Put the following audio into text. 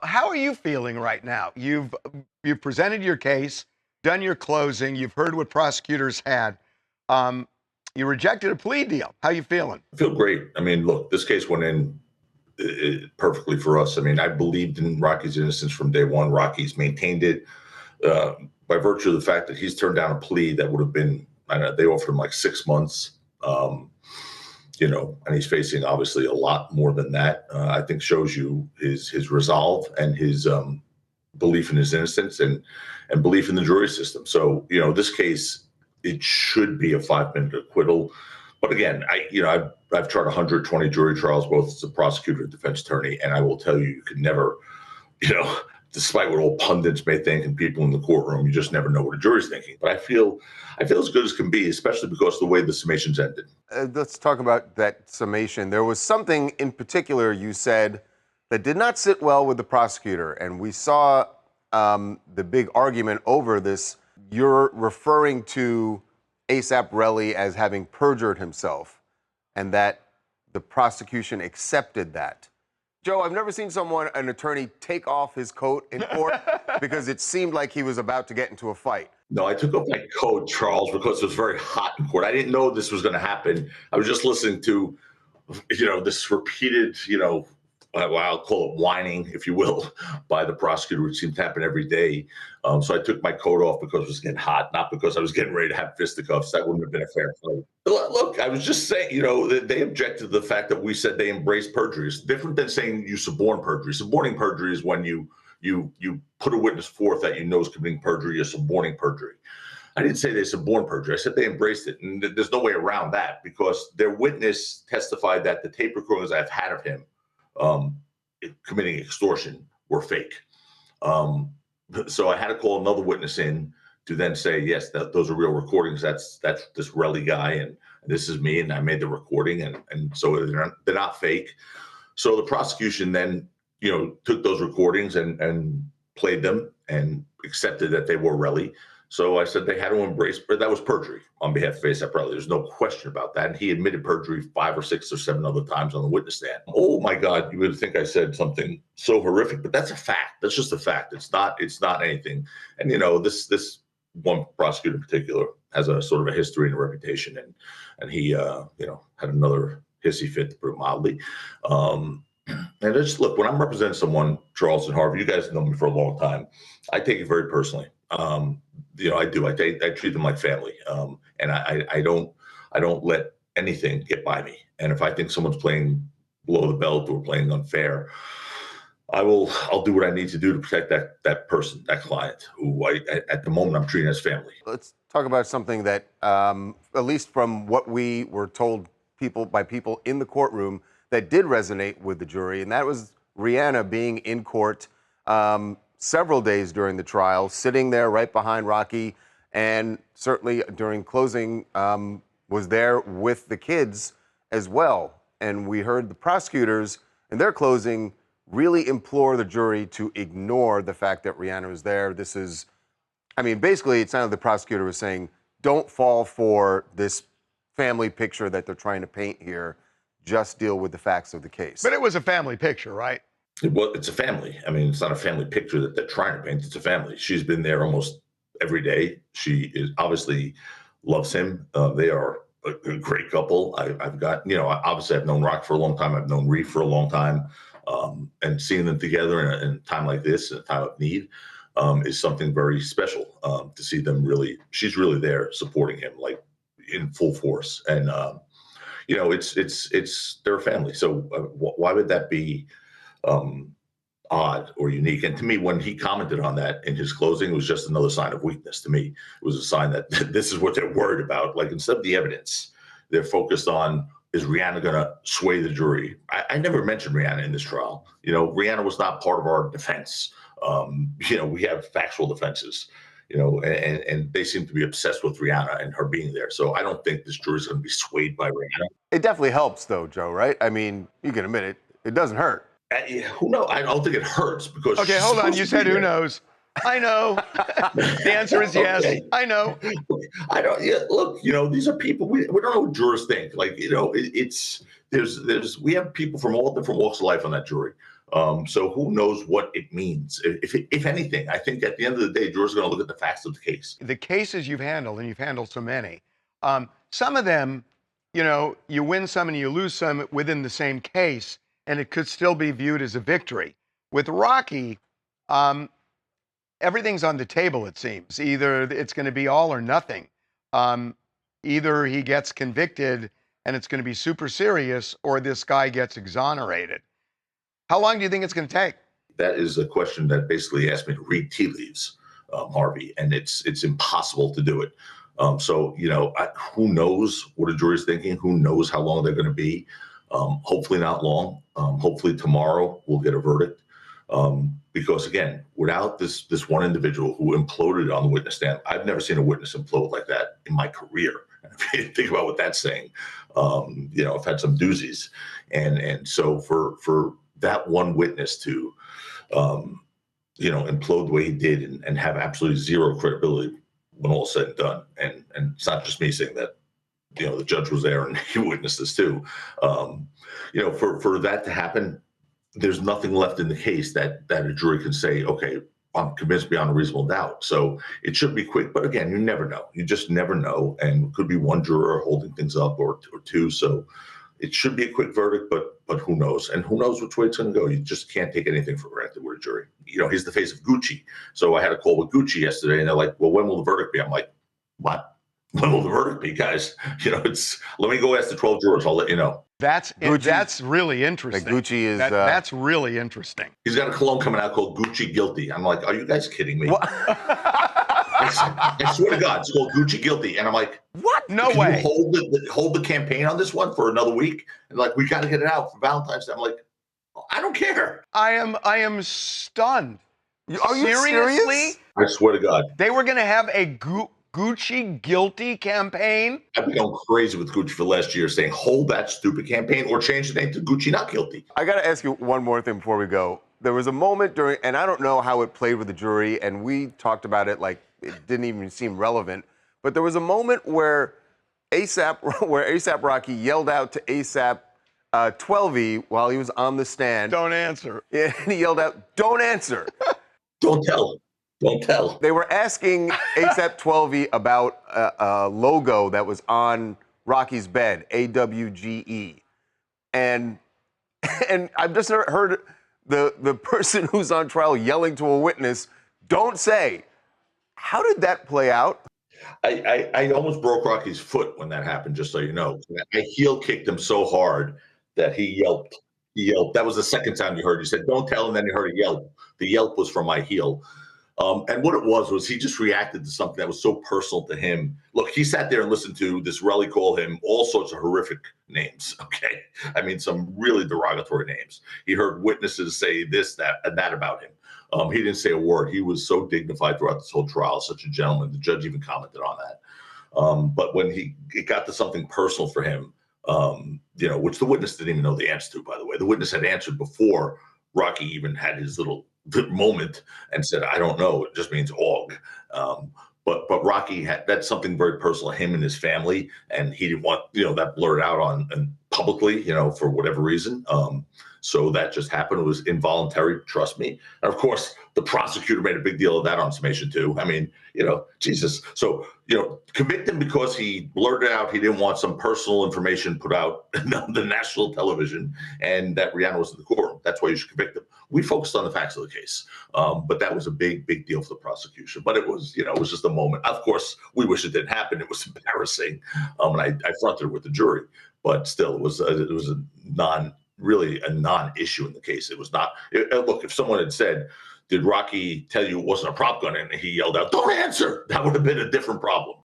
How are you feeling right now? You've presented your case, done your closing, you've heard what prosecutors had. Um, you rejected a plea deal. How you feeling? I feel great. I mean, look, this case went in perfectly for us. I mean, I believed in Rocky's innocence from day one. Rocky's maintained it uh, by virtue of the fact that he's turned down a plea that would have been, I don't know, they offered him like 6 months. Um, and he's facing obviously a lot more than that. I think shows you his resolve and his belief in his innocence and belief in the jury system. So, this case, it should be a 5-minute acquittal. But again, I've tried 120 jury trials, both as a prosecutor and defense attorney, and I will tell you, you could never, despite what all pundits may think and people in the courtroom, you just never know what a jury's thinking. But I feel as good as can be, especially because of the way the summations ended. Let's talk about that summation. There was something in particular you said that did not sit well with the prosecutor, and we saw the big argument over this. You're referring to ASAP Relly as having perjured himself, and that the prosecution accepted that. Joe, I've never seen an attorney take off his coat in court because it seemed like he was about to get into a fight. No, I took off my coat, Charles, because it was very hot in court. I didn't know this was going to happen. I was just listening to, this repeated, I'll call it whining, if you will, by the prosecutor, which seemed to happen every day. So I took my coat off because it was getting hot, not because I was getting ready to have fisticuffs. That wouldn't have been a fair fight. Look, I was just saying, they objected to the fact that we said they embraced perjury. It's different than saying you suborn perjury. Suborning perjury is when you put a witness forth that you know is committing perjury. You're suborning perjury. I didn't say they suborned perjury. I said they embraced it. And there's no way around that because their witness testified that the tape recordings I've had of him committing extortion were fake. So I had to call another witness in to then say, yes, those are real recordings. That's this Relly guy, and this is me, and I made the recording, and so they're not fake. So the prosecution then, took those recordings and played them and accepted that they were Relly. So I said they had to embrace, but that was perjury on behalf of ASAP Relly. There's no question about that. And he admitted perjury 5 or 6 or 7 other times on the witness stand. Oh my God, you would think I said something so horrific, but that's a fact. That's just a fact. It's not anything. And this one prosecutor in particular has a sort of a history and a reputation, and he had another hissy fit, to put it mildly. And just look, when I'm representing someone, Charles and Harvey, you guys know me for a long time. I take it very personally. I do. I treat them like family, and I don't let anything get by me. And if I think someone's playing below the belt or playing unfair, I'll do what I need to do to protect that person, that client, who at the moment I'm treating as family. Let's talk about something that, at least from what we were told by people in the courtroom, that did resonate with the jury, and that was Rihanna being in court several days during the trial, sitting there right behind Rocky, and certainly during closing was there with the kids as well. And we heard the prosecutors in their closing really implore the jury to ignore the fact that Rihanna was there. Basically it sounded like the prosecutor was saying, don't fall for this family picture that they're trying to paint here. Just deal with the facts of the case. But it was a family picture, right? Well, it's a family. I mean, it's not a family picture that they're trying to paint. It's a family. She's been there almost every day. She obviously loves him. They are a great couple. I've got, obviously I've known Rock for a long time. I've known Reef for a long time. And seeing them together in a time like this, in a time of need, is something very special. To see them she's really there supporting him, like in full force. And, they're a family. So why would that be odd or unique? And to me, when he commented on that in his closing, it was just another sign of weakness. To me, it was a sign that this is what they're worried about. Like, instead of the evidence, they're focused on, is Rihanna going to sway the jury? I never mentioned Rihanna in this trial. Rihanna was not part of our defense. We have factual defenses. And they seem to be obsessed with Rihanna and her being there. So I don't think this jury's going to be swayed by Rihanna. It definitely helps, though, Joe, right? I mean, you can admit it. It doesn't hurt. Who knows? I don't think it hurts because. Okay, hold on. You said who knows? I know. The answer is yes. Okay. I know. I don't. Yeah, look, these are people. We don't know what jurors think. Like, we have people from all different walks of life on that jury. So who knows what it means? If anything, I think at the end of the day, jurors are going to look at the facts of the case. The cases you've handled, and you've handled so many, some of them, you win some and you lose some within the same case, and it could still be viewed as a victory. With Rocky, everything's on the table, it seems. Either it's going to be all or nothing. Either he gets convicted and it's going to be super serious, or this guy gets exonerated. How long do you think it's going to take? That is a question that basically asked me to read tea leaves, Harvey, and it's impossible to do it. So, who knows what a jury's thinking? Who knows how long they're going to be? Hopefully not long. Hopefully tomorrow we'll get a verdict. Because again, without this one individual who imploded on the witness stand, I've never seen a witness implode like that in my career. Think about what that's saying. I've had some doozies, and so for that one witness to, implode the way he did and have absolutely zero credibility when all said and done, and it's not just me saying that. The judge was there and he witnessed this too. For that to happen, there's nothing left in the case that a jury can say, okay, I'm convinced beyond a reasonable doubt. So it should be quick. But again, you never know. You just never know. And it could be one juror holding things up or two. So it should be a quick verdict, but who knows? And who knows which way it's going to go? You just can't take anything for granted with a jury. He's the face of Gucci. So I had a call with Gucci yesterday, and they're like, well, when will the verdict be? I'm like, what? When will the verdict be, guys? Let me go ask the 12 jurors. I'll let you know. That's really interesting. Gucci is that's really interesting. He's got a cologne coming out called Gucci Guilty. I'm like, are you guys kidding me? I swear to God, it's called Gucci Guilty, and I'm like, what? No way. You hold the campaign on this one for another week, and like, we got to get it out for Valentine's Day. I'm like, I don't care. I am stunned. Are you Seriously? serious? I swear to God, they were going to have a Gucci Guilty campaign? I've been going crazy with Gucci for the last year, saying hold that stupid campaign or change the name to Gucci Not Guilty. I got to ask you one more thing before we go. There was a moment during, and I don't know how it played with the jury, and we talked about it like it didn't even seem relevant, but there was a moment where ASAP Rocky yelled out to ASAP 12E while he was on the stand. Don't answer. And he yelled out, don't answer. Don't tell. Don't tell. They were asking ASAP 12E about a logo that was on Rocky's bed, AWGE. And I've just never heard the person who's on trial yelling to a witness, don't say. How did that play out? I almost broke Rocky's foot when that happened, just so you know. I heel kicked him so hard that he yelped. He yelped. That was the second time you heard. You said, don't tell, and then you heard a yelp. The yelp was from my heel. And what it was he just reacted to something that was so personal to him. Look, he sat there and listened to this rally call him all sorts of horrific names, okay? I mean, some really derogatory names. He heard witnesses say this, that, and that about him. He didn't say a word. He was so dignified throughout this whole trial, such a gentleman. The judge even commented on that. But when it got to something personal for him, which the witness didn't even know the answer to, by the way. The witness had answered before Rocky even had his little moment and said, I don't know. It just means og. But Rocky that's something very personal to him and his family. And he didn't want, that blurred out on and publicly, for whatever reason. So that just happened. It was involuntary, trust me. And of course, the prosecutor made a big deal of that on summation too. I mean, Jesus. So, convict him because he blurted out he didn't want some personal information put out on the national television and that Rihanna was in the courtroom. That's why you should convict him. We focused on the facts of the case. But that was a big, big deal for the prosecution. But it was, it was just a moment. Of course, we wish it didn't happen. It was embarrassing. And I fronted it with the jury. But still, it was a non-issue in the case. It was not. Look, if someone had said, did Rocky tell you it wasn't a prop gun? And he yelled out, don't answer. That would have been a different problem.